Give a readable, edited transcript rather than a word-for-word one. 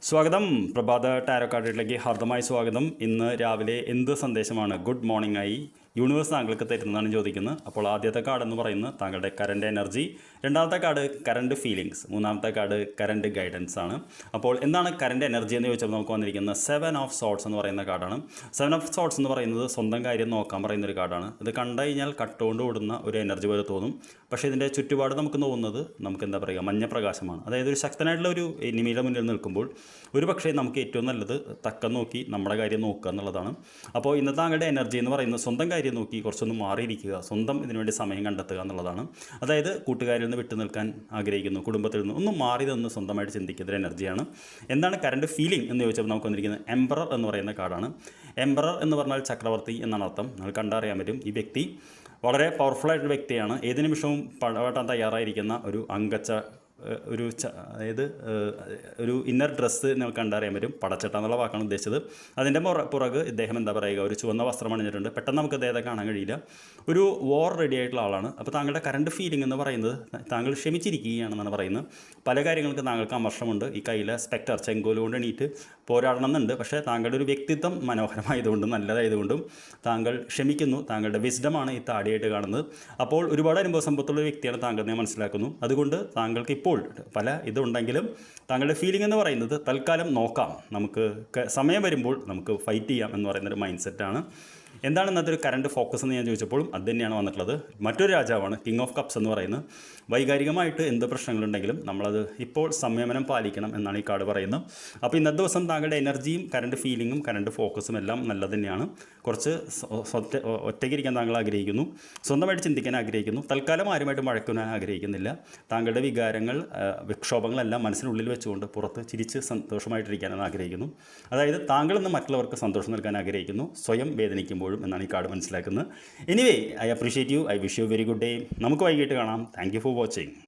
സ്വാഗതം. പ്രഭാത ടാരോ കാർഡിലേക്ക് ഹാർദമായ സ്വാഗതം. ഇന്ന് രാവിലെ എന്ത് സന്ദേശമാണ് ഗുഡ് മോർണിംഗ് ആയി യൂണിവേഴ്സ് താങ്കൾക്ക് തരുന്നതാണ് ചോദിക്കുന്നത്. അപ്പോൾ ആദ്യത്തെ കാർഡ് എന്ന് പറയുന്നത് താങ്കളുടെ കറണ്ട് എനർജി, രണ്ടാമത്തെ കാർഡ് കറണ്ട് ഫീലിങ്സ്, മൂന്നാമത്തെ കാർഡ് കറണ്ട് ഗൈഡൻസ് ആണ്. അപ്പോൾ എന്താണ് കറണ്ട് എനർജി എന്ന് ചോദിച്ചാൽ നമുക്ക് വന്നിരിക്കുന്നത് 7 ഓഫ് സോർട്സ് എന്ന് പറയുന്ന കാർഡാണ്. 7 ഓഫ് സോർട്സ് എന്ന് പറയുന്നത് സ്വന്തം കാര്യം നോക്കാൻ പറയുന്ന ഒരു കാർഡാണ്. ഇത് കണ്ടു കഴിഞ്ഞാൽ കട്ടുകൊണ്ട് ഓടുന്ന ഒരു എനർജി പോലെ തോന്നും. പക്ഷേ ഇതിൻ്റെ ചുറ്റുപാട് നമുക്ക് തോന്നുന്നത് നമുക്ക് എന്താ പറയുക, മഞ്ഞ പ്രകാശമാണ്. അതായത് ഒരു ശക്തനായിട്ടുള്ള ഒരു എനിമിയുടെ മുന്നിൽ നിൽക്കുമ്പോൾ ഒരു പക്ഷേ നമുക്ക് ഏറ്റവും നല്ലത് തക്കം നോക്കി നമ്മുടെ കാര്യം നോക്കുക എന്നുള്ളതാണ്. അപ്പോൾ ഇന്നത്തെ താങ്കളുടെ എനർജി എന്ന് പറയുന്നത് സ്വന്തം കാര്യം നോക്കി കുറച്ചൊന്ന് മാറിയിരിക്കുക, സ്വന്തം ഇതിനുവേണ്ടി സമയം കണ്ടെത്തുക എന്നുള്ളതാണ്. അതായത് കൂട്ടുകാരിൽ നിന്ന് വിട്ടു നിൽക്കാൻ ആഗ്രഹിക്കുന്നു, കുടുംബത്തിൽ നിന്ന് ഒന്ന് മാറി നിന്ന് സ്വന്തമായിട്ട് ചിന്തിക്കുന്ന ഒരു എനർജിയാണ്. എന്താണ് കറണ്ട് ഫീലിംഗ് എന്ന് ചോദിച്ചാൽ നമുക്ക് വന്നിരിക്കുന്നത് എംപറർ എന്ന് പറയുന്ന കാർഡാണ്. എംപറർ എന്ന് പറഞ്ഞാൽ ചക്രവർത്തി എന്നാണ് അർത്ഥം. നമ്മൾ കണ്ടറിയാൻ പറ്റും ഈ വ്യക്തി വളരെ പവർഫുള്ളായിട്ടൊരു വ്യക്തിയാണ്. ഏത് നിമിഷവും പടവെട്ടാൻ തയ്യാറായിരിക്കുന്ന ഒരു അംഗച്ച അതായത് ഒരു ഇന്നർ ഡ്രസ്സ് നമുക്ക് കണ്ടറിയാൻ പറ്റും. പടച്ചട്ട എന്നുള്ള വാക്കാണ് ഉദ്ദേശിച്ചത്. അതിൻ്റെ പുറക് ഇദ്ദേഹം എന്താ പറയുക, ഒരു ചുവന്ന വസ്ത്രം അണിഞ്ഞിട്ടുണ്ട്. പെട്ടെന്ന് നമുക്ക് അദ്ദേഹത്തെ കാണാൻ കഴിയില്ല. ഒരു വാർ റെഡി ആയിട്ടുള്ള ആളാണ്. അപ്പോൾ താങ്കളുടെ കറണ്ട് ഫീലിംഗ് എന്ന് പറയുന്നത് താങ്കൾ ക്ഷമിച്ചിരിക്കുകയാണെന്നാണ് പറയുന്നത്. പല കാര്യങ്ങൾക്ക് താങ്കൾക്ക് അമർഷമുണ്ട്. ഈ കയ്യിലെ സ്പെക്ടർ ചെങ്കോല് കൊണ്ട് എണീറ്റ് പോരാടണം എന്നുണ്ട്. പക്ഷേ താങ്കളുടെ ഒരു വ്യക്തിത്വം മനോഹരമായതുകൊണ്ടും നല്ലതായതുകൊണ്ടും താങ്കൾ ക്ഷമിക്കുന്നു. താങ്കളുടെ വിസ്ഡമാണ് ഈ താടിയായിട്ട് കാണുന്നത്. അപ്പോൾ ഒരുപാട് അനുഭവ സമ്പത്തുള്ള വ്യക്തിയാണ് താങ്കൾ, ഞാൻ മനസ്സിലാക്കുന്നു. അതുകൊണ്ട് താങ്കൾക്ക് ഇപ്പോൾ പല ഇതുണ്ടെങ്കിലും താങ്കളുടെ ഫീലിംഗ് എന്ന് പറയുന്നത് തൽക്കാലം നോക്കാം, നമുക്ക് സമയം വരുമ്പോൾ നമുക്ക് ഫൈറ്റ് ചെയ്യാം എന്ന് പറയുന്നൊരു മൈൻഡ് സെറ്റാണ്. എന്താണ് ഇന്നത്തെ ഒരു കറണ്ട് ഫോക്കസ് എന്ന് ഞാൻ ചോദിച്ചപ്പോഴും അത് തന്നെയാണ് വന്നിട്ടുള്ളത്. മറ്റൊരു രാജാവാണ് കിങ് ഓഫ് കപ്സ് എന്ന് പറയുന്നത്. വൈകാരികമായിട്ട് എന്ത് പ്രശ്നങ്ങളുണ്ടെങ്കിലും നമ്മളത് ഇപ്പോൾ സംയമനം പാലിക്കണം എന്നാണ് ഈ കാർഡ് പറയുന്നത്. അപ്പോൾ ഇന്നത്തെ ദിവസം താങ്കളുടെ എനർജിയും കറണ്ട് ഫീലിങ്ങും കറണ്ട് ഫോക്കസും എല്ലാം നല്ലത് തന്നെയാണ്. കുറച്ച് ഒറ്റയ്ക്കിരിക്കാൻ താങ്കൾ ആഗ്രഹിക്കുന്നു, സ്വന്തമായിട്ട് ചിന്തിക്കാൻ ആഗ്രഹിക്കുന്നു, തൽക്കാലം ആരുമായിട്ട് വഴക്കുവാൻ ആഗ്രഹിക്കുന്നില്ല. താങ്കളുടെ വികാരങ്ങൾ വിക്ഷോഭങ്ങളെല്ലാം മനസ്സിനുള്ളിൽ വെച്ചുകൊണ്ട് പുറത്ത് ചിരിച്ച് സന്തോഷമായിട്ടിരിക്കാനെന്ന് ആഗ്രഹിക്കുന്നു. അതായത് താങ്കളെന്ന് മറ്റുള്ളവർക്ക് സന്തോഷം നൽകാൻ ആഗ്രഹിക്കുന്നു, സ്വയം വേദനിക്കുമ്പോഴും എന്നാണ് ഈ കാർഡ് മനസ്സിലാക്കുന്നത്. Anyway, I appreciate you. I wish you very good day. നമുക്ക് വൈകിട്ട് കാണാം. Thank you for watching.